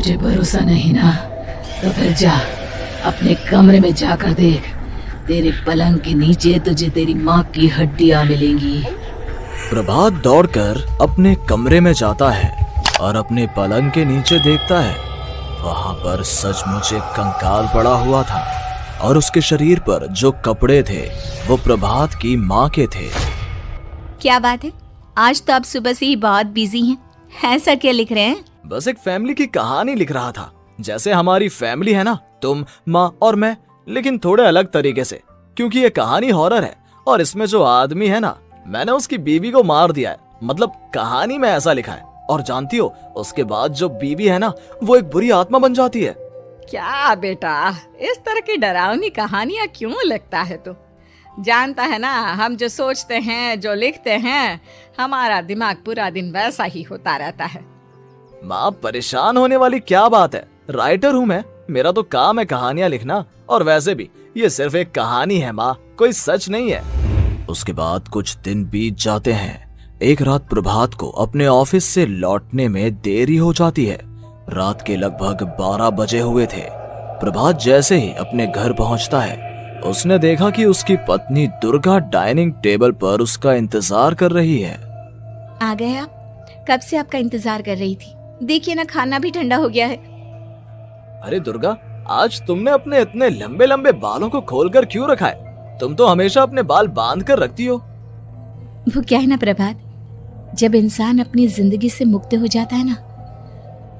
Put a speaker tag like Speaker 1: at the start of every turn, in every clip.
Speaker 1: तुझे भरोसा नहीं ना, तो फिर जा अपने कमरे में जाकर देख। तेरे पलंग के नीचे तुझे तेरी माँ की हड्डियां मिलेंगी।
Speaker 2: प्रभात दौड़कर अपने कमरे में जाता है और अपने पलंग के नीचे देखता है। वहां पर सचमुच एक कंकाल पड़ा हुआ था और उसके शरीर पर जो कपड़े थे वो प्रभात की माँ के थे।
Speaker 3: क्या बात है, आज तो आप सुबह से ही बहुत बिजी हैं। ऐसा क्या लिख रहे हैं?
Speaker 2: बस एक फैमिली की कहानी लिख रहा था। जैसे हमारी फैमिली है ना, तुम, माँ और मैं, लेकिन थोड़े अलग तरीके से, क्योंकि ये कहानी हॉरर है और इसमें जो आदमी है ना, मैंने उसकी बीवी को मार दिया है। मतलब कहानी में ऐसा लिखा है। और जानती हो, उसके बाद जो बीवी है ना, वो एक बुरी आत्मा बन जाती है।
Speaker 4: क्या बेटा, इस तरह की डरावनी कहानियां क्यों लिखता है तू? जानता है ना, हम जो सोचते हैं, जो लिखते हैं, हमारा दिमाग पूरा दिन वैसा ही होता रहता है।
Speaker 2: माँ, परेशान होने वाली क्या बात है? राइटर हूँ मैं, मेरा तो काम है कहानियां लिखना। और वैसे भी ये सिर्फ एक कहानी है माँ, कोई सच नहीं है। उसके बाद कुछ दिन बीत जाते हैं। एक रात प्रभात को अपने ऑफिस से लौटने में देरी हो जाती है। रात के लगभग 12 बजे हुए थे। प्रभात जैसे ही अपने घर पहुंचता है, उसने देखा कि उसकी पत्नी दुर्गा डाइनिंग टेबल पर उसका इंतजार कर रही है।
Speaker 3: आ गए आप? कब से आपका इंतजार कर रही थी। देखिए ना, खाना भी ठंडा हो गया है।
Speaker 2: अरे दुर्गा, आज तुमने अपने इतने लंबे लंबे बालों को खोलकर क्यों रखा है? तुम तो हमेशा अपने बाल बांध कर रखती हो।
Speaker 3: वो क्या है ना प्रभात, जब इंसान अपनी जिंदगी से मुक्त हो जाता है ना,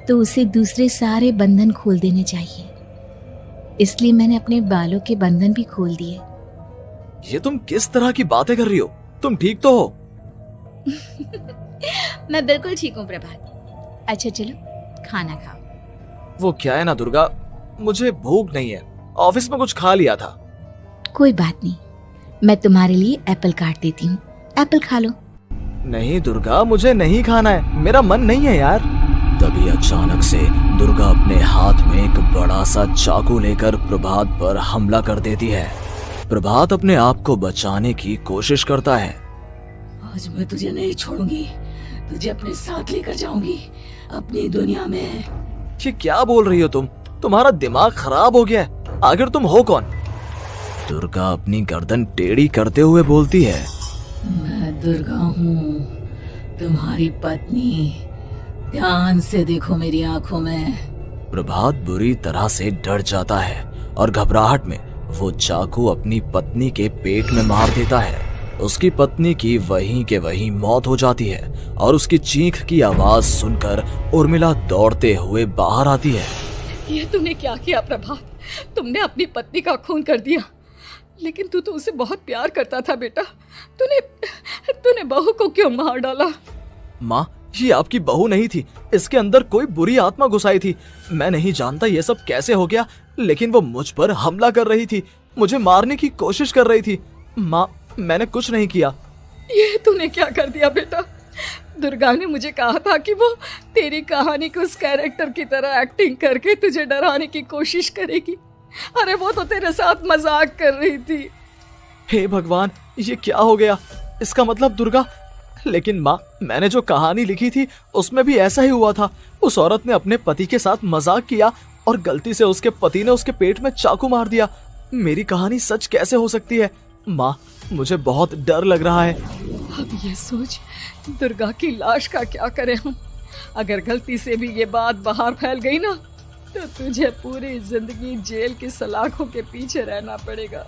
Speaker 3: तो उसे दूसरे सारे बंधन खोल देने चाहिए। इसलिए मैंने अपने बालों के बंधन भी खोल दिए।
Speaker 2: ये तुम किस तरह की बातें कर रही हो? तुम ठीक तो हो?
Speaker 3: मैं बिल्कुल ठीक हूँ प्रभात। अच्छा चलो खाना खाओ।
Speaker 2: वो क्या है ना दुर्गा, मुझे भूख नहीं है। ऑफिस में कुछ खा लिया था।
Speaker 3: कोई बात नहीं, मैं तुम्हारे लिए एप्पल काट देती हूँ, एप्पल खा लो।
Speaker 2: नहीं दुर्गा, मुझे नहीं खाना है, मेरा मन नहीं है यार। तभी अचानक से दुर्गा अपने हाथ में एक बड़ा सा चाकू लेकर प्रभात पर हमला कर देती है। प्रभात अपने आप को बचाने की कोशिश करता है।
Speaker 1: आज मैं तुझे नहीं छोड़ूंगी, तुझे अपने साथ लेकर जाऊंगी अपनी दुनिया में।
Speaker 2: ये क्या बोल रही हो तुम? तुम्हारा दिमाग खराब हो गया है। आखिर तुम हो कौन? दुर्गा अपनी गर्दन टेढ़ी करते हुए बोलती है।
Speaker 1: मैं दुर्गा हूँ, तुम्हारी पत्नी। ध्यान से देखो मेरी आंखों में।
Speaker 2: प्रभात बुरी तरह से डर जाता है और घबराहट में वो चाकू अपनी पत्नी के पेट में मार देता है। उसकी पत्नी की वहीं के वहीं मौत हो जाती है और उसकी चीख की आवाज सुनकर उर्मिला दौड़ते हुए बाहर आती है।
Speaker 4: ये तूने क्या किया प्रभात? तुमने अपनी पत्नी का खून कर दिया। लेकिन तू तो उसे बहुत प्यार करता था बेटा। तूने बहू को क्यों मार डाला?
Speaker 2: माँ, ये आपकी बहू नहीं थी, इसके अंदर कोई बुरी आत्मा घुसाई थी। मैं नहीं जानता ये सब कैसे हो गया, लेकिन वो मुझ पर हमला कर रही थी, मुझे मारने की कोशिश कर रही थी। माँ, मैंने कुछ नहीं किया।
Speaker 4: ये तूने क्या कर दिया बेटा? दुर्गा ने मुझे कहा था कि वो तेरी कहानी के उस कैरेक्टर की तरह एक्टिंग करके तुझे डराने की कोशिश करेगी। अरे वो तो तेरे साथ मजाक कर रही थी।
Speaker 2: हे भगवान, ये क्या हो गया? इसका मतलब दुर्गा। लेकिन माँ, मैंने जो कहानी लिखी थी उसमें भी ऐसा ही हुआ था। उस औरत ने अपने पति के साथ मजाक किया और गलती से उसके पति ने उसके पेट में चाकू मार दिया। मेरी कहानी सच कैसे हो सकती है? माँ, मुझे बहुत डर लग रहा है।
Speaker 4: अब ये सोच, दुर्गा की लाश का क्या करें हम? अगर गलती से भी ये बात बाहर फैल गई ना, तो तुझे पूरी जिंदगी जेल की सलाखों के पीछे रहना पड़ेगा।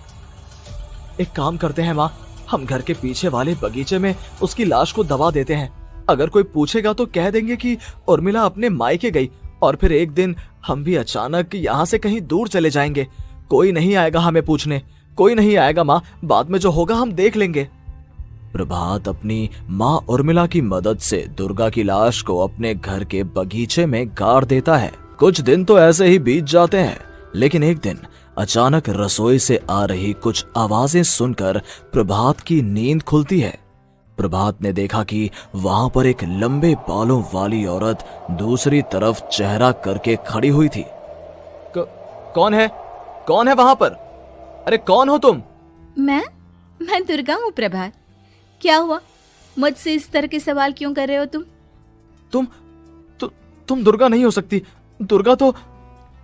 Speaker 2: एक काम करते हैं माँ, हम घर के पीछे वाले बगीचे में उसकी लाश को दबा देते हैं। अगर कोई पूछेगा तो कह देंगे कि उर्मिला अपने मायके गई और फिर एक दिन हम भी अचानक यहाँ से कहीं दूर चले जाएंगे। कोई नहीं आएगा हमें पूछने, कोई नहीं आएगा माँ, बाद में जो होगा हम देख लेंगे। प्रभात अपनी माँ उर्मिला की मदद से दुर्गा की लाश को अपने घर के बगीचे में गाड़ देता है। कुछ दिन तो ऐसे ही बीत जाते हैं, लेकिन एक दिन अचानक रसोई से आ रही कुछ आवाजें सुनकर प्रभात की नींद खुलती है। प्रभात ने देखा कि वहां पर एक लंबे बालों वाली औरत दूसरी तरफ चेहरा करके खड़ी हुई थी। कौन है? कौन है वहां पर? अरे कौन हो तुम?
Speaker 3: मैं दुर्गा हूँ प्रभात। क्या हुआ? मुझसे इस तरह के सवाल क्यों कर रहे हो तुम?
Speaker 2: तुम दुर्गा नहीं हो सकती। दुर्गा तो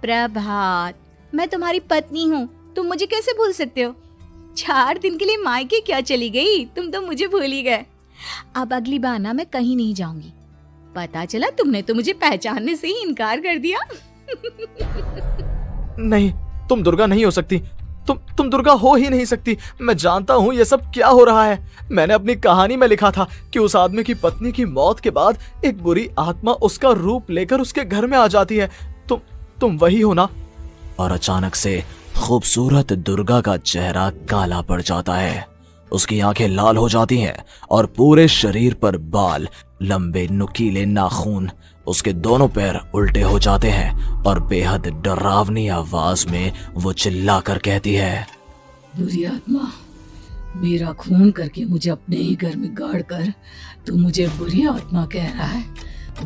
Speaker 3: प्रभात, मैं तुम्हारी पत्नी हूँ, तुम मुझे कैसे भूल सकते हो? 4 दिन के लिए मायके क्या चली गई, तुम तो मुझे भूल ही गए। अब अगली बार ना मैं कहीं नहीं जाऊंगी। पता चला तुमने तो मुझे पहचानने से ही इनकार कर दिया।
Speaker 2: नहीं, तुम दुर्गा नहीं हो सकती। तुम दुर्गा हो ही नहीं सकती। मैं जानता हूँ ये सब क्या हो रहा है। मैंने अपनी कहानी में लिखा था कि उस आदमी की पत्नी की मौत के बाद एक बुरी आत्मा उसका रूप लेकर उसके घर में आ जाती है। तुम वही हो ना? और अचानक से खूबसूरत दुर्गा का चेहरा काला पड़ जाता है। उसकी आंखें लाल हो जाती हैं और पूरे शरीर पर बाल, लंबे नुकीले नाखून, उसके दोनों पैर उल्टे हो जाते हैं और बेहद डरावनी आवाज में वो चिल्लाकर कहती है,
Speaker 1: बुरी आत्मा, मेरा खून करके मुझे अपने ही घर में गाड़ कर तू मुझे बुरी आत्मा कह रहा है?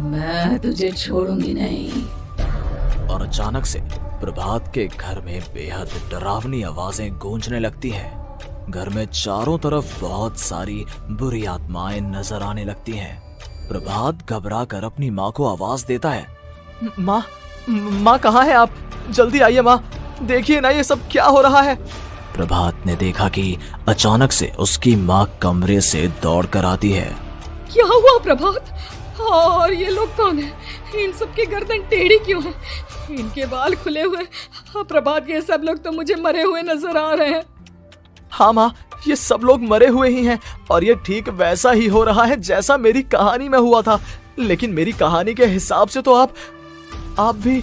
Speaker 1: मैं तुझे छोड़ूंगी नहीं।
Speaker 2: और अचानक से प्रभात के घर में बेहद डरावनी आवाजें गूंजने लगती हैं। घर में चारों तरफ बहुत सारी बुरी आत्माएं नजर आने लगती हैं। प्रभात घबरा कर अपनी माँ को आवाज देता है, माँ कहाँ है आप? जल्दी आइए माँ, देखिए ना ये सब क्या हो रहा है। प्रभात ने देखा कि अचानक से उसकी माँ कमरे से दौड़ कर आती है।
Speaker 4: क्या हुआ प्रभात? और ये लोग कौन है? इन सब की गर्दन टेढ़ी क्यों है? इनके बाल खुले हुए। हाँ प्रभात, ये सब लोग तो मुझे मरे हुए नजर आ रहे हैं।
Speaker 2: हाँ माँ, ये सब लोग मरे हुए ही हैं और ये ठीक वैसा ही हो रहा है जैसा मेरी कहानी में हुआ था। लेकिन मेरी कहानी के हिसाब से तो आप भी।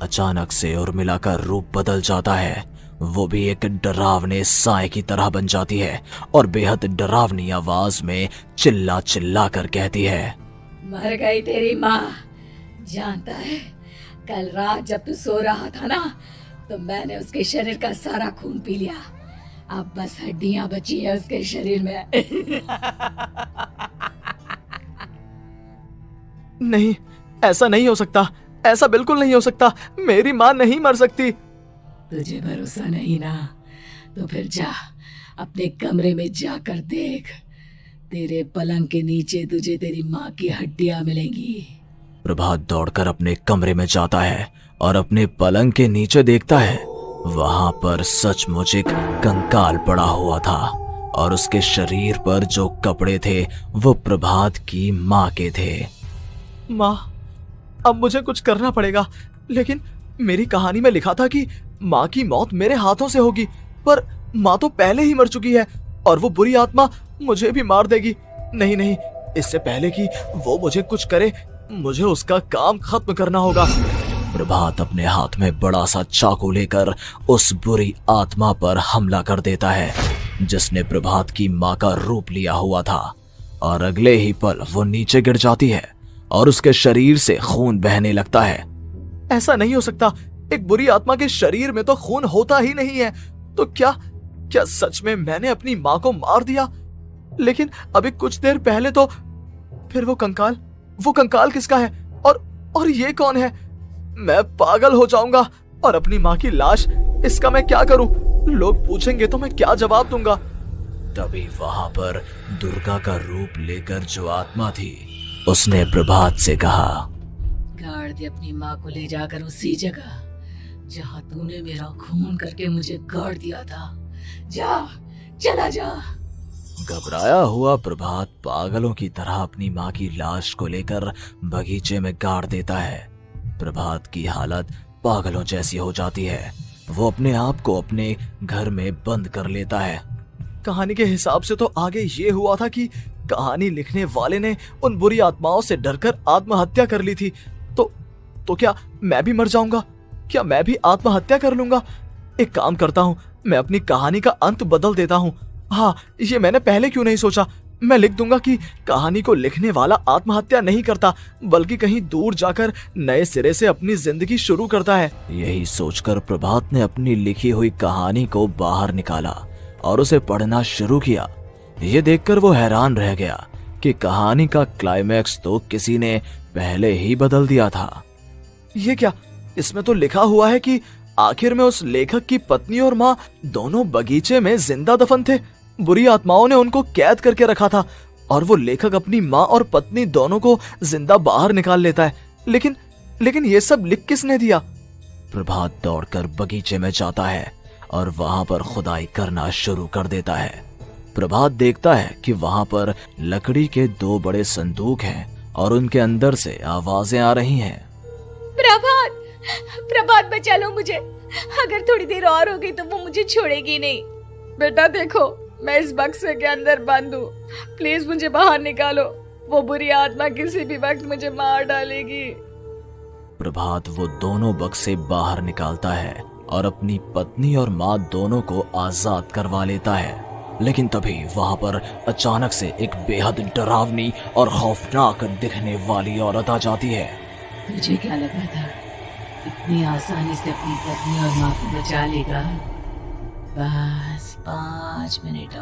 Speaker 2: अचानक से उर्मिला का रूप बदल जाता है। वो भी एक डरावने साए की तरह बन जाती है और बेहद डरावनी आवाज में चिल्ला चिल्ला कर कहती है,
Speaker 1: मर गई तेरी माँ। जानता है, कल रात जब तू सो रहा था ना, तो मैंने उसके शरीर का सारा खून पी लिया। अब बस हड्डियां बची है उसके शरीर में।
Speaker 2: नहीं, ऐसा नहीं हो सकता, ऐसा बिल्कुल नहीं हो सकता। मेरी माँ नहीं मर सकती।
Speaker 1: तुझे भरोसा नहीं ना? तो फिर जा, अपने कमरे में जाकर देख। तेरे पलंग के नीचे तुझे तेरी माँ की हड्डियां मिलेंगी।
Speaker 2: प्रभात दौड़कर अपने कमरे में जाता है और अपने पलंग के नीचे देखता है। वहां पर सचमुच एक कंकाल पड़ा हुआ था और उसके शरीर पर जो कपड़े थे वो प्रभात की माँ के थे। माँ, अब मुझे कुछ करना पड़ेगा। लेकिन मेरी कहानी में लिखा था कि माँ की मौत मेरे हाथों से होगी, पर माँ तो पहले ही मर चुकी है और वो बुरी आत्मा मुझे भी मार देगी। नहीं नहीं, इससे पहले कि वो मुझे कुछ करे, मुझे उसका काम खत्म करना होगा। प्रभात अपने हाथ में बड़ा सा चाकू लेकर उस बुरी आत्मा पर हमला कर देता है जिसने प्रभात की माँ का रूप लिया हुआ था। और अगले ही पल वो नीचे गिर जाती है और उसके शरीर से खून बहने लगता है। ऐसा नहीं हो सकता, एक बुरी आत्मा के शरीर में तो खून होता ही नहीं है। तो क्या सच में मैंने अपनी माँ को मार दिया? लेकिन अभी कुछ देर पहले तो फिर वो कंकाल किसका है? और ये कौन है? मैं पागल हो जाऊंगा। और अपनी माँ की लाश, इसका मैं क्या करूं? लोग पूछेंगे तो मैं क्या जवाब दूंगा? तभी वहां पर दुर्गा का रूप लेकर जो आत्मा थी उसने प्रभात से कहा,
Speaker 1: गाड़ दे अपनी माँ को ले जाकर उसी जगह जहाँ तूने मेरा खून करके मुझे गाड़ दिया था। जा, चला जा।
Speaker 2: घबराया हुआ प्रभात पागलों की तरह अपनी माँ की लाश को लेकर बगीचे में गाड़ देता है। प्रभात की हालत पागलों जैसी हो जाती है। वो अपने आप को अपने घर में बंद कर लेता है। कहानी के हिसाब से तो आगे ये हुआ था कि कहानी लिखने वाले ने उन बुरी आत्माओं से डरकर आत्महत्या कर ली थी। तो क्या मैं भी मर जाऊंगा? क्या मैं भी आत्महत्या कर लूंगा? एक काम करता हूँ, मैं अपनी कहानी का अंत बदल देता हूँ। हाँ, ये मैंने पहले क्यों नहीं सोचा। मैं लिख दूंगा कि कहानी को लिखने वाला आत्महत्या नहीं करता, बल्कि कहीं दूर जाकर नए सिरे से अपनी जिंदगी शुरू करता है। यही सोचकर प्रभात ने अपनी लिखी हुई कहानी को बाहर निकाला और उसे पढ़ना शुरू किया। ये देखकर वो हैरान रह गया कि कहानी का क्लाइमैक्स तो किसी ने पहले ही बदल दिया था। ये क्या? इसमें तो लिखा हुआ है कि आखिर में उस लेखक की पत्नी और माँ दोनों बगीचे में जिंदा दफन थे। बुरी आत्माओं ने उनको कैद करके रखा था और वो लेखक अपनी माँ और पत्नी दोनों को जिंदा बाहर निकाल लेता है। लेकिन लेकिन ये सब लिख किसने दिया? प्रभात दौड़कर बगीचे में जाता है और वहां पर खुदाई करना शुरू कर देता है। प्रभात देखता है कि वहां पर लकड़ी के 2 बड़े संदूक हैं और उनके अंदर से आवाजें आ रही हैं।
Speaker 3: प्रभात, प्रभात बचा लो मुझे, अगर थोड़ी देर और हो गई तो वो मुझे छोड़ेगी नहीं।
Speaker 4: बेटा देखो, मैं इस बक्से के अंदर बंद हूँ, प्लीज मुझे बाहर निकालो, वो बुरी आत्मा किसी भी वक्त मुझे मार डालेगी।
Speaker 2: प्रभात वो दोनों बक्से बाहर निकालता है और अपनी पत्नी और माँ दोनों को आजाद करवा लेता है। लेकिन तभी वहां पर अचानक से एक बेहद डरावनी और खौफनाक दिखने वाली औरत आ जाती है।
Speaker 1: तुझे क्या लगा था इतनी आसानी से अपनी पत्नी और माँ को बचा लेगा? बस 5 मिनट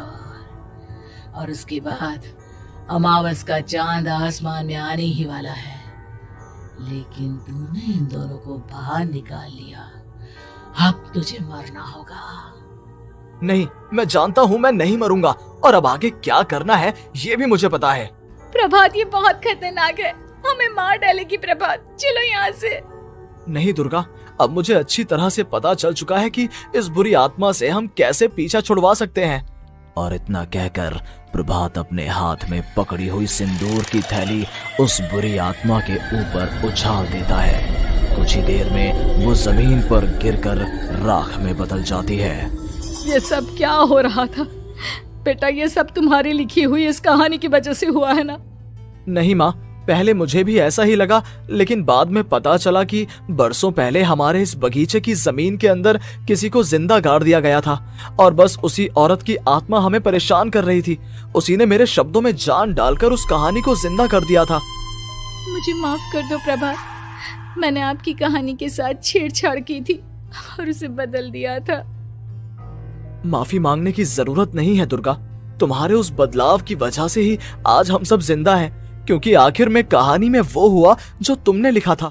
Speaker 1: और उसके बाद अमावस का चांद आसमान में आने ही वाला है। लेकिन तूने इन दोनों को बाहर निकाल लिया, अब तुझे मरना होगा।
Speaker 2: नहीं, मैं जानता हूँ मैं नहीं मरूंगा, और अब आगे क्या करना है ये भी मुझे पता है।
Speaker 3: प्रभात, ये बहुत खतरनाक है, हमें मार डालेगी प्रभात, चलो यहाँ से।
Speaker 2: नहीं दुर्गा, अब मुझे अच्छी तरह से पता चल चुका है कि इस बुरी आत्मा से हम कैसे पीछा छुड़वा सकते हैं। और इतना कहकर प्रभात अपने हाथ में पकड़ी हुई सिंदूर की थैली उस बुरी आत्मा के ऊपर उछाल देता है। कुछ ही देर में वो जमीन पर गिरकर राख में बदल जाती है।
Speaker 4: ये सब क्या हो रहा था बेटा? ये सब तुम्हारी लिखी हुई इस कहानी की वजह से हुआ है ना?
Speaker 2: नहीं माँ, पहले मुझे भी ऐसा ही लगा, लेकिन बाद में पता चला कि बरसों पहले हमारे इस बगीचे की जमीन के अंदर किसी को जिंदा गाड़ दिया गया था और बस उसी औरत की आत्मा हमें परेशान कर रही थी। उसी ने मेरे शब्दों में जान डालकर उस कहानी को जिंदा कर दिया था।
Speaker 3: मुझे माफ कर दो प्रभात, मैंने आपकी कहानी के साथ छेड़छाड़ की थी और उसे बदल दिया था।
Speaker 2: माफी मांगने की जरूरत नहीं है दुर्गा, तुम्हारे उस बदलाव की वजह से ही आज हम सब जिंदा हैं, क्योंकि आखिर में कहानी में वो हुआ जो तुमने लिखा था।